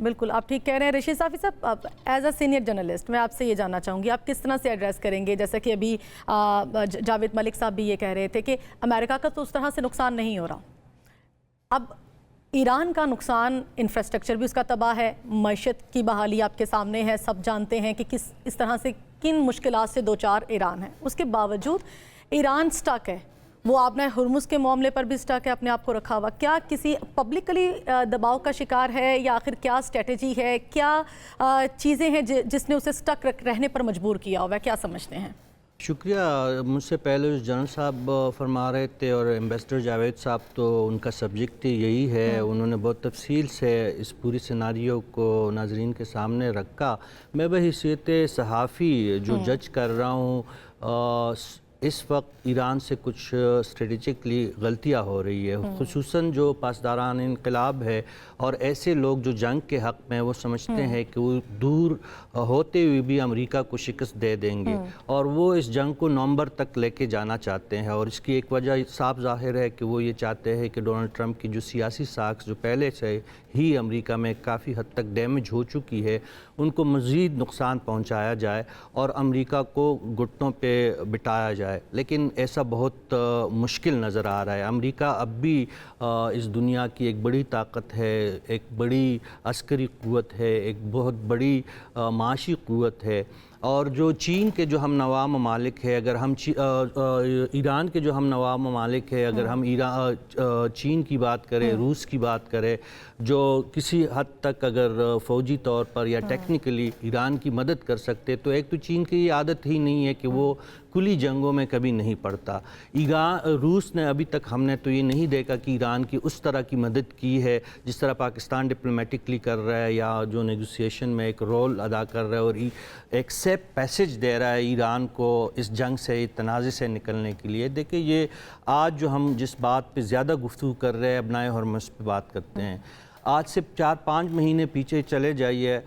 بالکل آپ ٹھیک کہہ رہے ہیں رشید صافی صاحب. ایز اے سینئر جرنلسٹ میں آپ سے یہ جاننا چاہوں گی آپ کس طرح سے ایڈریس کریں گے, جیسا کہ ابھی جاوید ملک صاحب بھی یہ کہہ رہے تھے کہ امریکہ کا تو اس طرح سے نقصان نہیں ہو رہا, اب ایران کا نقصان انفراسٹرکچر بھی اس کا تباہ ہے, معیشت کی بحالی آپ کے سامنے ہے, سب جانتے ہیں کہ اس طرح سے کن مشکلات سے دوچار ایران ہے. اس کے باوجود ایران سٹک ہے, وہ آبنہ ہرمز کے معاملے پر بھی سٹک ہے, اپنے آپ کو رکھا ہوا. کیا کسی پبلکلی دباؤ کا شکار ہے یا آخر کیا اسٹریٹجی ہے, کیا چیزیں ہیں جس نے اسے سٹک رہنے پر مجبور کیا ہوا ہے, کیا سمجھتے ہیں؟ شکریہ. مجھ سے پہلے جنرل صاحب فرما رہے تھے اور ایمبیسڈر جاوید صاحب, تو ان کا سبجیکٹ یہی ہے, انہوں نے بہت تفصیل سے اس پوری سیناریو کو ناظرین کے سامنے رکھا. میں بحیثیت صحافی جو جج کر رہا ہوں, اس وقت ایران سے کچھ اسٹریٹجکلی غلطیاں ہو رہی ہے, خصوصاً جو پاسداران انقلاب ہے اور ایسے لوگ جو جنگ کے حق میں وہ سمجھتے ہیں کہ وہ دور ہوتے ہوئے بھی امریکہ کو شکست دے دیں گے, اور وہ اس جنگ کو نومبر تک لے کے جانا چاہتے ہیں. اور اس کی ایک وجہ صاف ظاہر ہے کہ وہ یہ چاہتے ہیں کہ ڈونلڈ ٹرمپ کی جو سیاسی ساکھ جو پہلے سے ہی امریکہ میں کافی حد تک ڈیمیج ہو چکی ہے, ان کو مزید نقصان پہنچایا جائے اور امریکہ کو گھٹنوں پہ بٹایا جائے. لیکن ایسا بہت مشکل نظر آ رہا ہے. امریکہ اب بھی اس دنیا کی ایک بڑی طاقت ہے, ایک بڑی عسکری قوت ہے, ایک بہت بڑی معاشی قوت ہے. اور جو چین کے جو ہم نوا ممالک ہے, اگر ہم ایران کے جو ہم نوا ممالک ہے, اگر ہم چین کی بات کریں, روس کی بات کریں, جو کسی حد تک اگر فوجی طور پر یا ٹیکنیکلی ایران کی مدد کر سکتے, تو ایک تو چین کی یہ عادت ہی نہیں ہے کہ وہ کھلی جنگوں میں کبھی نہیں پڑتا. روس نے ابھی تک ہم نے تو یہ نہیں دیکھا کہ ایران کی اس طرح کی مدد کی ہے جس طرح پاکستان ڈپلومیٹکلی کر رہا ہے یا جو نیگوسیشن میں ایک رول ادا کر رہا ہے, اور ایک سیف پیسج دے رہا ہے ایران کو اس جنگ سے, تنازع سے نکلنے کے لیے. دیکھیں یہ آج جو ہم جس بات پہ زیادہ گفتگو کر رہے ہیں, ابنائے ہرمز پہ بات کرتے ہیں, آج سے 4-5 مہینے پیچھے چلے جائیے,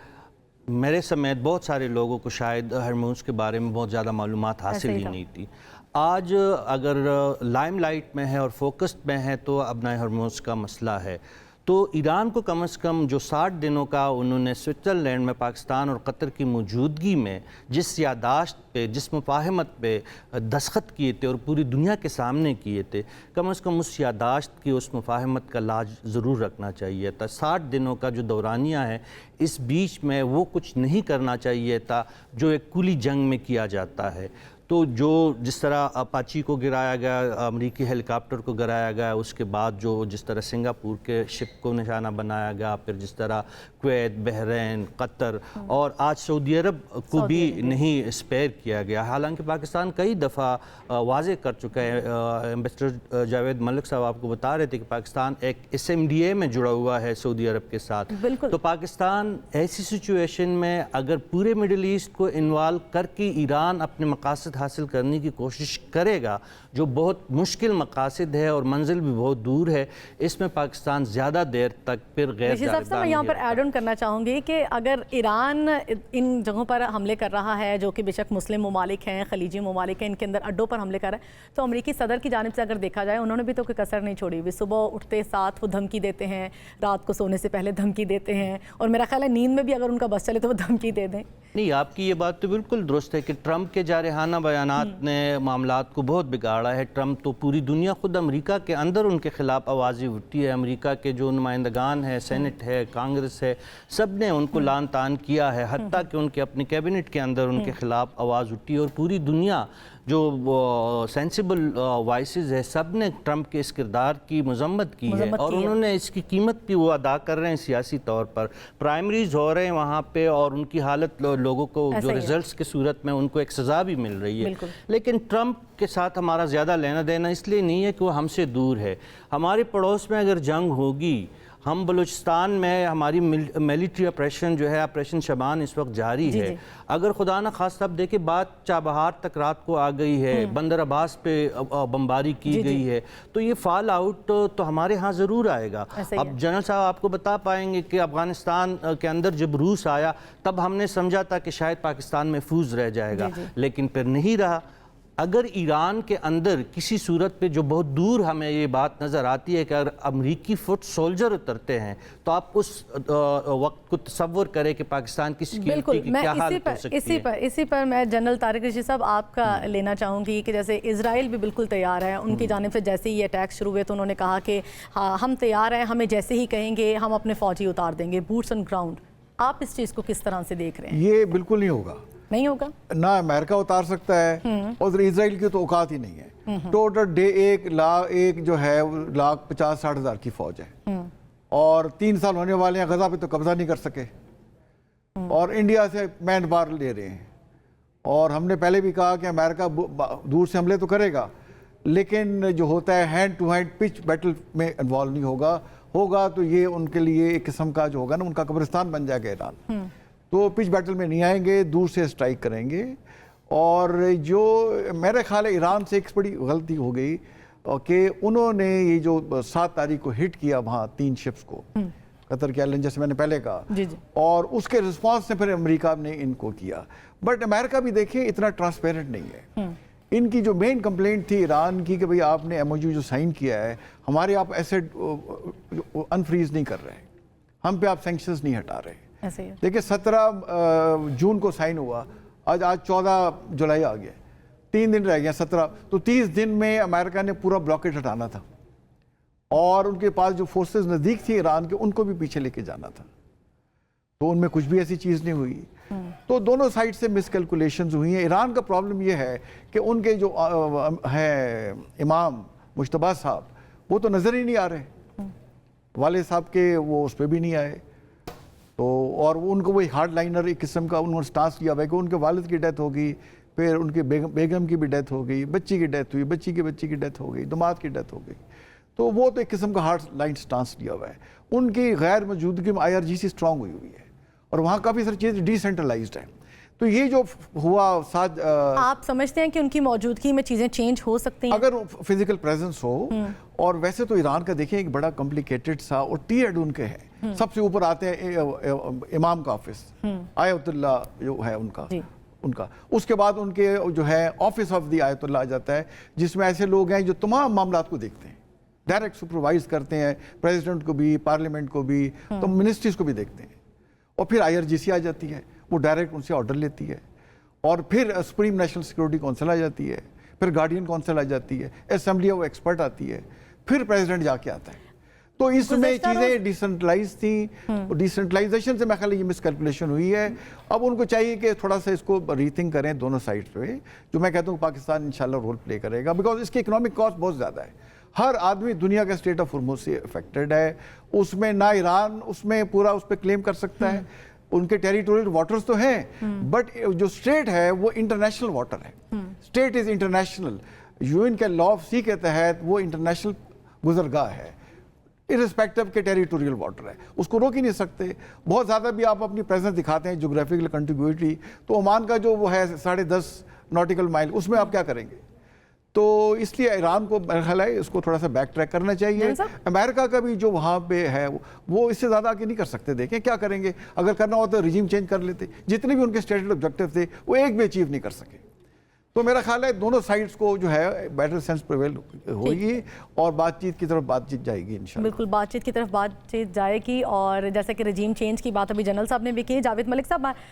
میرے سمیت بہت سارے لوگوں کو شاید ہرمز کے بارے میں بہت زیادہ معلومات حاصل ہی نہیں تھی. آج اگر لائم لائٹ میں ہے اور فوکسڈ میں ہے تو ابنائے ہرمز کا مسئلہ ہے. تو ایران کو کم از کم جو 60 دنوں کا انہوں نے سوئٹزرلینڈ میں پاکستان اور قطر کی موجودگی میں جس یادداشت پہ, جس مفاہمت پہ دستخط کیے تھے اور پوری دنیا کے سامنے کیے تھے, کم از کم اس یادداشت کی, اس مفاہمت کا لاج ضرور رکھنا چاہیے تھا. 60 دنوں کا جو دورانیہ ہے, اس بیچ میں وہ کچھ نہیں کرنا چاہیے تھا جو ایک کھلی جنگ میں کیا جاتا ہے. تو جو جس طرح اپاچی کو گرایا گیا, امریکی ہیلی کاپٹر کو گرایا گیا, اس کے بعد جو جس طرح سنگاپور کے شپ کو نشانہ بنایا گیا, پھر جس طرح کویت, بحرین, قطر اور آج سعودی عرب کو بھی نہیں اسپیئر کیا گیا. حالانکہ پاکستان کئی دفعہ واضح کر چکا ہے, ایمبیسڈر جاوید ملک صاحب آپ کو بتا رہے تھے کہ پاکستان ایک SMDA میں جڑا ہوا ہے سعودی عرب کے ساتھ. تو پاکستان ایسی سچویشن میں اگر پورے مڈل ایسٹ کو انوالو کر کے ایران اپنے مقاصد حاصل کرنے کی کوشش کرے گا, جو بہت مشکل مقاصد ہے اور منزل بھی بہت دور ہے, اس میں پاکستان زیادہ دیر تک پھر غیر جانبدار. میں یہاں پر ایڈ آن کرنا چاہوں گی کہ اگر ایران ان جگہوں پر حملے کر رہا ہے جو کہ بے شک مسلم ممالک ہیں, خلیجی ممالک ہیں, ان کے اندر اڈوں پر حملے کر رہا ہے, تو امریکی صدر کی جانب سے اگر دیکھا جائے انہوں نے بھی تو کوئی کسر نہیں چھوڑی ہوئی. صبح اٹھتے ساتھ وہ دھمکی دیتے ہیں, رات کو سونے سے پہلے دھمکی دیتے ہیں, اور میرا خیال ہے نیند میں بھی اگر ان کا بس چلے تو وہ دھمکی دے دیں. نہیں, آپ کی یہ بات تو بالکل درست ہے کہ ٹرمپ کے جارحانہ بیانات نے معاملات کو بہت بگاڑا ہے. ٹرمپ تو پوری دنیا, خود امریکہ کے اندر ان کے خلاف آوازیں اٹھتی ہے. امریکہ کے جو نمائندگان ہیں, سینٹ ہے, کانگریس ہے, سب نے ان کو لعن طعن کیا ہے, حتیٰ کہ ان کے اپنے کیبنٹ کے اندر ان کے خلاف آواز اٹھی, اور پوری دنیا جو سینسیبل وائسز ہے سب نے ٹرمپ کے اس کردار کی مذمت کی ہے, اور انہوں نے اس کی قیمت بھی وہ ادا کر رہے ہیں سیاسی طور پر. پرائمریز ہو رہے ہیں وہاں پہ, اور ان کی حالت لوگوں کو جو ریزلٹس کی صورت میں ان کو ایک سزا بھی مل رہی ہے. لیکن ٹرمپ کے ساتھ ہمارا زیادہ لینا دینا اس لیے نہیں ہے کہ وہ ہم سے دور ہے. ہمارے پڑوس میں اگر جنگ ہوگی, ہم بلوچستان میں ہماری ملٹری آپریشن جو ہے, آپریشن شبان اس وقت جاری ہے, اگر خدا نہ خواستہ اب دیکھیں بات چابہار تک رات کو آ گئی ہے, بندر عباس پہ بمباری کی گئی ہے, تو یہ فال آؤٹ تو ہمارے ہاں ضرور آئے گا. اب جنرل صاحب آپ کو بتا پائیں گے کہ افغانستان کے اندر جب روس آیا تب ہم نے سمجھا تھا کہ شاید پاکستان محفوظ رہ جائے گا, لیکن پھر نہیں رہا. اگر ایران کے اندر کسی صورت پہ جو بہت دور ہمیں یہ بات نظر آتی ہے کہ اگر امریکی فٹ سولجر اترتے ہیں تو آپ اس وقت کو تصور کریں کہ پاکستان کی سیکیورٹی کی کیا حالت ہو سکتی ہے. اسی پر میں جنرل طارق رشید صاحب آپ کا لینا چاہوں گی کہ جیسے اسرائیل بھی بالکل تیار ہے, ان کی جانب سے جیسے ہی یہ اٹیک شروع ہوئے تو انہوں نے کہا کہ ہم تیار ہیں, ہمیں جیسے ہی کہیں گے ہم اپنے فوجی اتار دیں گے, بوٹس آن گراؤنڈ. آپ اس چیز کو کس طرح سے دیکھ رہے ہیں؟ یہ بالکل نہیں ہوگا, نہیں ہوگا, نہ امریکہ اتار سکتا ہے اور اسرائیل کی تو اوقات ہی نہیں ہے. ٹوٹل ڈے ایک جو ہے 1,50,000-60,000 کی فوج ہے اور 3 سال ہونے والے ہیں, غزہ پہ تو قبضہ نہیں کر سکے اور انڈیا سے مین بار لے رہے ہیں. اور ہم نے پہلے بھی کہا کہ امریکہ دور سے حملے تو کرے گا لیکن جو ہوتا ہے hand to hand pitch battle میں انوالو نہیں ہوگا تو یہ ان کے لیے ایک قسم کا جو ہوگا نا ان کا قبرستان بن جائے گا ایران. تو پچ بیٹل میں نہیں آئیں گے, دور سے اسٹرائک کریں گے. اور جو میرے خیال ہے ایران سے ایک بڑی غلطی ہو گئی کہ انہوں نے یہ جو 7 تاریخ کو ہٹ کیا وہاں 3 شپس کو قطر کے آئلینڈ, جیسے میں نے پہلے کہا, اور اس کے رسپانس سے پھر امریکہ نے ان کو کیا. بٹ امریکہ بھی دیکھیں اتنا ٹرانسپیرنٹ نہیں ہے. ان کی جو مین کمپلینٹ تھی ایران کی کہ بھئی آپ نے MOU جو سائن کیا ہے ہمارے آپ ایسڈ انفریز نہیں کر رہے, ہم پہ آپ سینکشنز نہیں ہٹا رہے. دیکھیں 17 جون کو سائن ہوا, آج 14 جولائی آ گیا, 3 دن رہ گیا 17, تو 30 دن میں امریکہ نے پورا بلاکیٹ ہٹانا تھا اور ان کے پاس جو فورسز نزدیک تھی ایران کے ان کو بھی پیچھے لے کے جانا تھا. تو ان میں کچھ بھی ایسی چیز نہیں ہوئی. تو دونوں سائڈ سے مس کیلکولیشنز ہوئی ہیں. ایران کا پرابلم یہ ہے کہ ان کے جو ہیں امام مجتبیٰ صاحب وہ تو نظر ہی نہیں آ رہے, والد صاحب کے وہ اس پہ بھی نہیں آئے. تو اور ان کو وہ ہارڈ لائنر ایک قسم کا انہوں نے سٹانس لیا ہوا ہے کہ ان کے والد کی ڈیتھ ہو گئی, پھر ان کے بیگم کی بھی ڈیتھ ہو گئی, بچی کی ڈیتھ ہوئی, بچی کی ڈیتھ ہو گئی, داماد کی ڈیتھ ہو گئی. تو وہ تو ایک قسم کا ہارڈ لائن سٹانس لیا ہوا ہے. ان کی غیر موجودگی میں IRGC اسٹرانگ ہوئی ہے اور وہاں کافی ساری چیزیں ڈی سینٹرلائزڈ ہیں. تو یہ جو ہوا آپ سمجھتے ہیں کہ ان کی موجودگی میں چیزیں چینج ہو سکتی ہیں اگر فزیکل پریزنس ہو. اور ویسے تو ایران کا دیکھیں ایک بڑا کمپلیکیٹڈ سا اور ٹیئرڈ ان کے ہے. سب سے اوپر آتے ہیں امام کا آفس, آیت اللہ جو ہے ان کا, اس کے بعد ان کے جو ہے آفس آف دی آیت اللہ آ جاتا ہے جس میں ایسے لوگ ہیں جو تمام معاملات کو دیکھتے ہیں, ڈائریکٹ سپروائز کرتے ہیں پریزیڈنٹ کو بھی, پارلیمنٹ کو بھی, تو منسٹریز کو بھی دیکھتے ہیں. اور پھر IRGC آ جاتی ہے, وہ ڈائریکٹ ان سے آرڈر لیتی ہے. اور پھر سپریم نیشنل سیکورٹی کونسل آ جاتی ہے, پھر گارڈین کونسل آ جاتی ہے, اسمبلی آف ایکسپرٹ آتی ہے, پھر پریزیڈنٹ جا کے آتا ہے. تو اس میں چیزیں ڈیسنٹرلائز تھیں. ڈیسنٹرلائزیشن سے میں خیال یہ مس کیلکولیشن ہوئی ہے. اب ان کو چاہیے کہ تھوڑا سا اس کو ری تھنک کریں دونوں سائڈ پہ, جو میں کہتا ہوں پاکستان انشاءاللہ رول پلے کرے گا, بیکاز اس کی اکنامک کاسٹ بہت زیادہ ہے. ہر آدمی دنیا کے اسٹیٹ آف ہرمز سے افیکٹڈ ہے. اس میں نہ ایران اس میں پورا اس پہ کلیم کر سکتا ہے, ان کے ٹیریٹوریل واٹرز تو ہیں بٹ جو اسٹیٹ ہے وہ انٹرنیشنل واٹر ہے. اسٹیٹ از انٹرنیشنل, UN کے لا آف سی کے تحت وہ انٹرنیشنل گزرگاہ ہے, irrespective کے ٹیریٹوریل واٹر ہے, اس کو روک ہی نہیں سکتے. بہت زیادہ بھی آپ اپنی پریزنس دکھاتے ہیں جغرافیکل کنٹیگوٹی, تو عمان کا جو وہ ہے 10.5 ناٹیکل مائل, اس میں آپ کیا کریں گے؟ تو اس لیے ایران کو میرا خیال ہے اس کو تھوڑا سا بیک ٹریک کرنا چاہیے. امریکہ کا بھی جو وہاں پہ ہے وہ اس سے زیادہ آگے نہیں کر سکتے. دیکھیں کیا کریں گے, اگر کرنا ہوتا تو ریجیم چینج کر لیتے. جتنے بھی ان کے اسٹیٹڈ آبجیکٹیو تھے وہ ایک بھی اچیو نہیں کر سکے. تو میرا خیال ہے دونوں سائڈز کو جو ہے بیٹر سینس پریویل ہوگی اور بات چیت کی طرف بات چیت جائے گی انشاءاللہ. بالکل بات چیت کی طرف بات چیت جائے گی. اور جیسا کہ رجیم چینج کی بات ابھی جنرل صاحب نے بھی کی, جاوید ملک صاحب